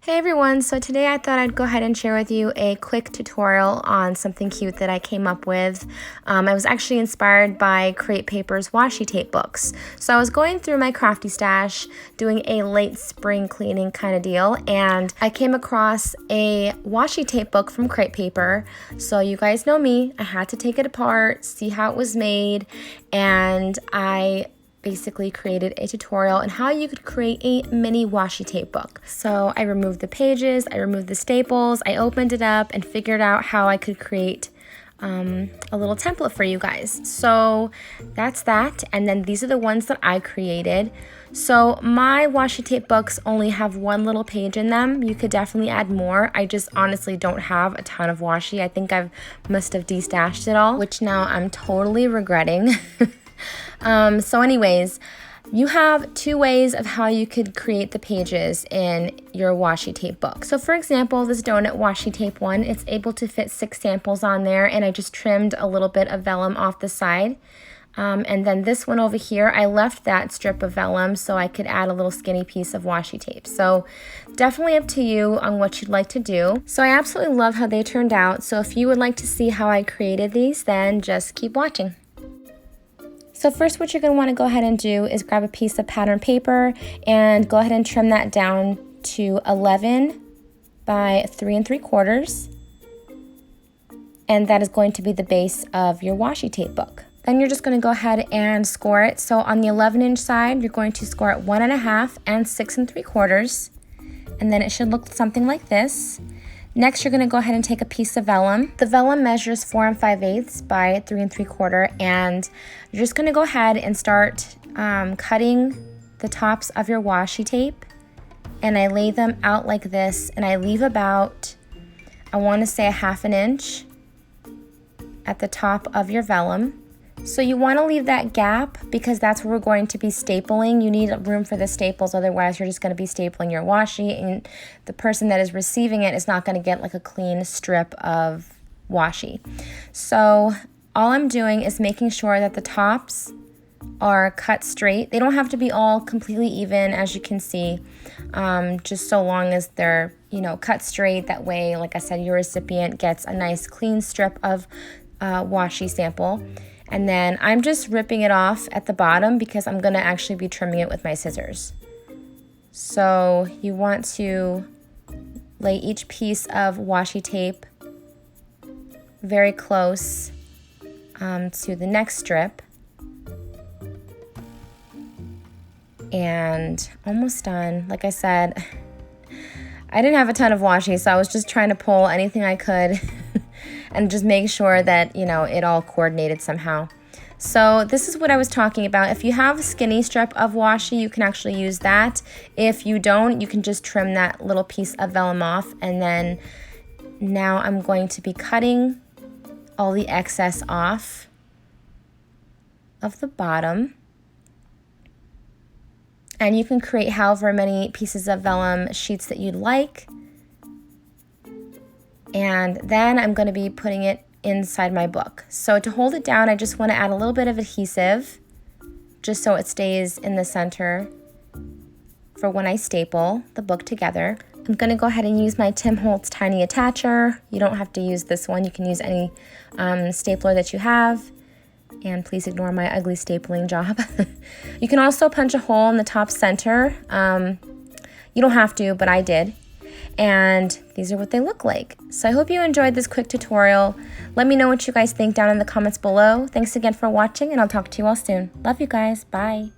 Hey everyone, so today I thought I'd go ahead and share with you a quick tutorial on something cute that I came up with. I was actually inspired by Create Paper's washi tape books. So I was going through my crafty stash doing a late spring cleaning kind of deal, and I came across a washi tape book from Create Paper. So you guys know me, I had to take it apart, see how it was made, and I basically created a tutorial on how you could create a mini washi tape book. So I removed the pages, I removed the staples, I opened it up and figured out how I could create a little template for you guys. So that's that, and then these are the ones that I created. So my washi tape books only have one little page in them. You could definitely add more. I just honestly don't have a ton of washi. I think I must have destashed it all, which now I'm totally regretting. So anyways, you have two ways of how you could create the pages in your washi tape book. So for example, this donut washi tape one, it's able to fit 6 samples on there, and I just trimmed a little bit of vellum off the side. And then this one over here, I left that strip of vellum so I could add a little skinny piece of washi tape. So definitely up to you on what you'd like to do. So I absolutely love how they turned out. So if you would like to see how I created these, then just keep watching. So first, what you're going to want to go ahead and do is grab a piece of pattern paper and go ahead and trim that down to 11 by 3 3/4. And that is going to be the base of your washi tape book. Then you're just going to go ahead and score it. So on the 11-inch side, you're going to score it 1.5 and 6 3/4. And then it should look something like this. Next, you're going to go ahead and take a piece of vellum. The vellum measures 4 5/8 by 3 3/4, and you're just going to go ahead and start cutting the tops of your washi tape. And I lay them out like this, and I leave about, I want to say, 1/2 inch at the top of your vellum. So you want to leave that gap because that's where we're going to be stapling. You need room for the staples, otherwise you're just going to be stapling your washi, and the person that is receiving it is not going to get like a clean strip of washi. So all I'm doing is making sure that the tops are cut straight. They don't have to be all completely even, as you can see, just so long as they're, cut straight. That way, like I said, your recipient gets a nice clean strip of washi sample. And then I'm just ripping it off at the bottom because I'm going to actually be trimming it with my scissors. So you want to lay each piece of washi tape very close to the next strip. And almost done. Like I said, I didn't have a ton of washi, so I was just trying to pull anything I could and just make sure that, it all coordinated somehow. So this is what I was talking about. If you have a skinny strip of washi, you can actually use that. If you don't, you can just trim that little piece of vellum off. And then now I'm going to be cutting all the excess off of the bottom. And you can create however many pieces of vellum sheets that you'd like. And then I'm going to be putting it inside my book. So to hold it down, I just want to add a little bit of adhesive just so it stays in the center for when I staple the book together. I'm going to go ahead and use my Tim Holtz Tiny Attacher. You don't have to use this one. You can use any stapler that you have. And please ignore my ugly stapling job. You can also punch a hole in the top center. You don't have to, but I did. And these are what they look like. So I hope you enjoyed this quick tutorial. Let me know what you guys think down in the comments below. Thanks again for watching, and I'll talk to you all soon. Love you guys. Bye.